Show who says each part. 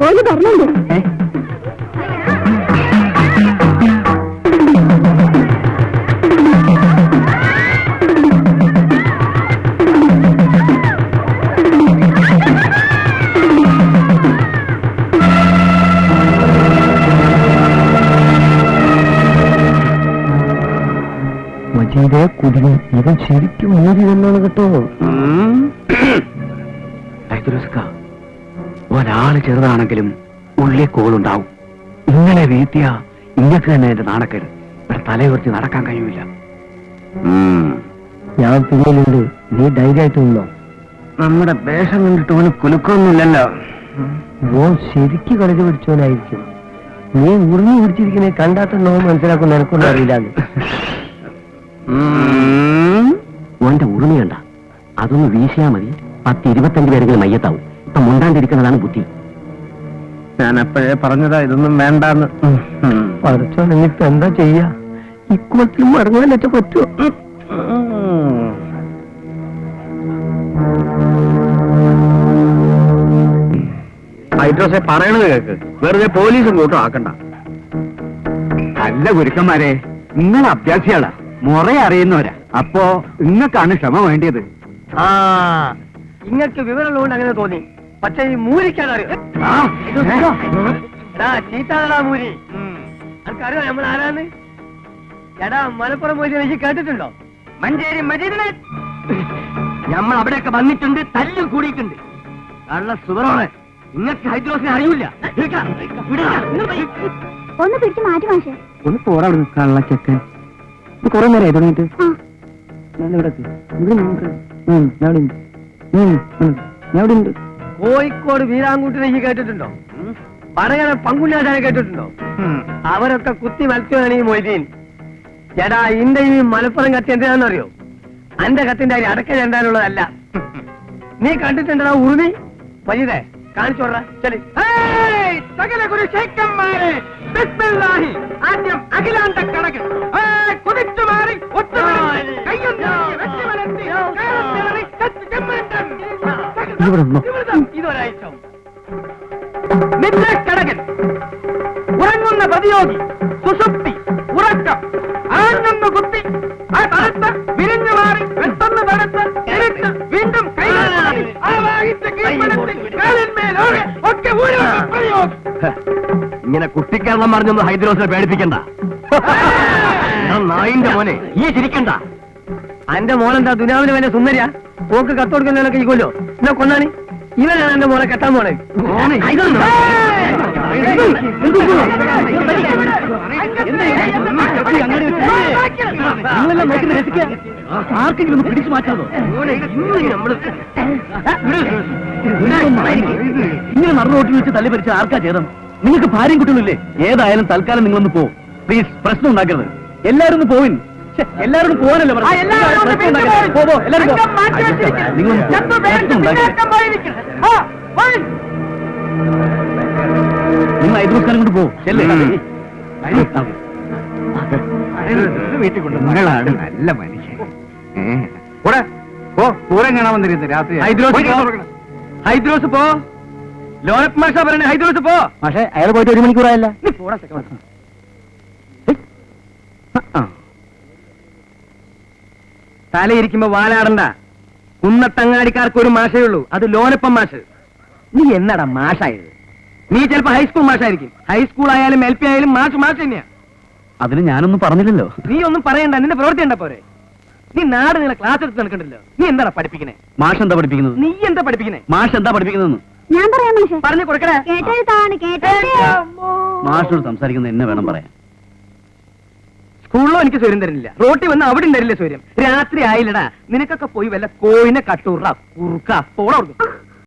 Speaker 1: ഓല് പറഞ്ഞുണ്ട്.
Speaker 2: മജീദെ കുടിക്കും, ഇവൻ ശരിക്കും മൂടി വന്നാണ് കേട്ടോ.
Speaker 3: ഒരാള് ചെറുതാണെങ്കിലും ഉള്ളി കോളുണ്ടാവും. ഇങ്ങനെ വീഴ്ത്തിയ ഇങ്ങക്ക് തന്നെ എന്റെ നാണക്കേട്. ഇവിടെ തലയുയർത്തി നടക്കാൻ കഴിയൂല.
Speaker 2: ഞാൻ പിന്നിലുണ്ട്, നീ ധൈര്യമായിട്ട് നിന്നോ.
Speaker 3: നമ്മുടെ വേഷം കണ്ടിട്ട് ഓന് കുലുക്കൊന്നുമില്ലല്ലോ.
Speaker 2: ഓൻ ശരിക്ക് കളിച്ച് പിടിച്ചോനായിരിക്കും. നീ ഉറിഞ്ഞു പിടിച്ചിരിക്കണേ കണ്ടാത്തന്നോ മനസ്സിലാക്കുന്ന എനക്കൊന്നും അറിയില്ലാന്ന്.
Speaker 3: ഓന്റെ ഉറുമയുണ്ട, അതൊന്ന് വീശിയാ മതി. 10-25 പേരെങ്കിലും മയ്യത്താവും. ഇപ്പൊ മുണ്ടാണ്ടിരിക്കുന്നതാണ് ബുദ്ധി.
Speaker 2: ഞാൻ അപ്പോഴേ പറഞ്ഞതാ ഇതൊന്നും വേണ്ടാന്ന്. പഠിച്ചോ, നിന്നിപ്പോ എന്താ ചെയ്യാ? ഇക്കുളത്തിലും മടങ്ങാനൊക്കെ പറ്റുമോ?
Speaker 3: ഹൈഡ്രോസെ പറയണത് കേക്ക്, വെറുതെ പോലീസും കൂട്ടം ആക്കണ്ട. അല്ല ഗുരുക്കന്മാരെ, നിങ്ങൾ അഭ്യാസികളാ, മുറ അറിയുന്നവരാ. അപ്പോ നിങ്ങൾക്കാണ് ക്ഷമ വേണ്ടിയത്.
Speaker 2: ഇങ്ങക്ക് വിവരമുള്ളതുകൊണ്ട് അങ്ങനെ തോന്നി. പക്ഷെ ഈ മൂരിക്കാനറിയോ? ചീത്താടാ മൂരി. അനക്കറിയോ നമ്മൾ ആരാന്ന്? എടാ, മലപ്പുറം പോയി എനിക്ക് കേട്ടിട്ടുണ്ടോ? മഞ്ചേരി മജീദിനെ നമ്മൾ അവിടെയൊക്കെ വന്നിട്ടുണ്ട്, തല്ലും കൂടിയിട്ടുണ്ട്. കള്ള സുവറോളെ, നിങ്ങൾക്ക് ഹൈദ്രോസിനെ അറിയില്ല.
Speaker 1: ഒന്ന് പിടിച്ച് മാറ്റി മാഷേ.
Speaker 2: ഒന്ന് പോരാ കള്ളച്ചക്കൻ. കുറെ നേരമായി തുടങ്ങിയിട്ട്. കോഴിക്കോട് വീരാങ്കൂട്ടിനെ ഈ കേട്ടിട്ടുണ്ടോ? പറയണ പങ്കുല്ലാശാനെ കേട്ടിട്ടുണ്ടോ? അവരൊക്കെ കുത്തി മത്സ്യമാണ് ഈ മൊയ്തീൻ. ചേടാ, ഇന്റെ ഈ മലപ്പുറം കത്തി എന്തിനാണെന്നറിയോ? അന്റെ കത്തിന്റെ അരി അടക്ക ചെണ്ടാനുള്ളതല്ല. നീ കണ്ടിട്ടുണ്ടോ ഉറുമി? വൈദേ കാണിച്ചോടാ. ശരി, സകല ഗുരുശേഖന്മാരെ ബിസ്മില്ലാഹി. ആദ്യം അഖിലാണ്ട കടകൻ കുതിച്ചു മാറി ഇതൊരാഴ്ച കടകൻ ഉറങ്ങുന്ന പ്രതിയോഗി സുഷുപ്തി ഉറക്കം ആഞ്ഞൊന്ന് കുത്തി ആ തടുത്ത് വിരിഞ്ഞു മാറി പെട്ടെന്ന് തടുത്ത് എരിട്ട് വീണ്ടും ഒക്കെ
Speaker 3: ഇങ്ങനെ കുട്ടിക്കേരളം പറഞ്ഞൊന്ന് ഹൈദ്രോസിനെ പേടിപ്പിക്കണ്ട. നായിന്റെ മോനെ ഈ ചിരിക്കണ്ട.
Speaker 2: അന്റെ മോനെന്താ ദുനാവിന് വേണ്ട സുന്ദരിയാ? പോക്ക് കത്തോടുക്കുന്നതിനൊക്കെ ഇക്കൊല്ലോ. എന്നാ കൊന്നാണി ഇവനാണ് എന്റെ മോനെ കെട്ടാൻ പോണേ. നിങ്ങളെല്ലാം നോക്കി രസിക്കുക. ആർക്കെങ്കിലും ഒന്ന് പിടിച്ചു മാറ്റാമോ? ഇങ്ങനെ നടു റോട്ടിൽ വെച്ച് തല്ലി പരിച്ച ആർക്കാ ചേതം? നിങ്ങൾക്ക് ഭാര്യയും കുട്ടികളില്ലേ? ഏതായാലും തൽക്കാലം നിങ്ങളൊന്ന് പോ. പ്ലീസ്, പ്രശ്നം ഉണ്ടാക്കരുത്. എല്ലാരും ഒന്ന് പോവിൻ. എല്ലാവരും പോകാനല്ലോ നിങ്ങൾ ഐദൂസ്കാരം കൊണ്ട് പോകും.
Speaker 3: വീട്ടിൽ കൊണ്ട് മകളാണ് നല്ല മനുഷ്യൻ. പൂരം കാണാൻ വന്നിരുന്നു രാത്രി.
Speaker 2: ഹൈദ്രോസ് പോ. ലോനപ്പ് മാഷ പറയണേ ഹൈദ്രോസ് പോ. പക്ഷേ അയാൾ പോയിട്ട് 1 മണിക്കൂറായല്ല. നീ പോടാ. തലയിരിക്കുമ്പോ വാലാടണ്ട. കുന്നത്തങ്ങാടിക്കാർക്ക് ഒരു മാഷേ ഉള്ളൂ, അത് ലോനപ്പം മാഷ്. നീ എന്നടാ മാഷായത്? നീ ചിലപ്പോ ഹൈസ്കൂൾ മാഷായിരിക്കും. ഹൈസ്കൂൾ ആയാലും LP ആയാലും മാഷ് തന്നെയാ.
Speaker 3: അതിന് ഞാനൊന്നും പറഞ്ഞില്ലല്ലോ.
Speaker 2: നീ ഒന്നും പറയണ്ട, നിന്റെ പ്രവൃത്തി ഉണ്ട പോരെ. നീ നാട് നിങ്ങളെ ക്ലാസ് എടുത്ത് നടക്കണ്ടല്ലോ. നീ എന്താ പഠിപ്പിക്കണേ?
Speaker 3: മാഷ് എന്താ പഠിപ്പിക്കുന്നത്?
Speaker 2: നീ എന്താ പഠിപ്പിക്കണേ?
Speaker 3: മാഷ് എന്താ പഠിപ്പിക്കുന്നത്?
Speaker 1: ഞാൻ പറയാം മാഷേ.
Speaker 2: പറഞ്ഞു കൊടുക്കണേ.
Speaker 3: മാഷോട് സംസാരിക്കുന്നത് എന്നെ വേണം പറയാൻ.
Speaker 2: സ്കൂളിലോ എനിക്ക് സ്വര്യം തരുന്നില്ല, റോട്ടിൽ വന്ന് അവിടെ തരില്ല സ്വര്യം. രാത്രി ആയില്ലടാ. നിനക്കൊക്കെ പോയി വല്ല കോയിനെ കട്ടൂറ കുറുക്ക പോള കൊടുക്കും.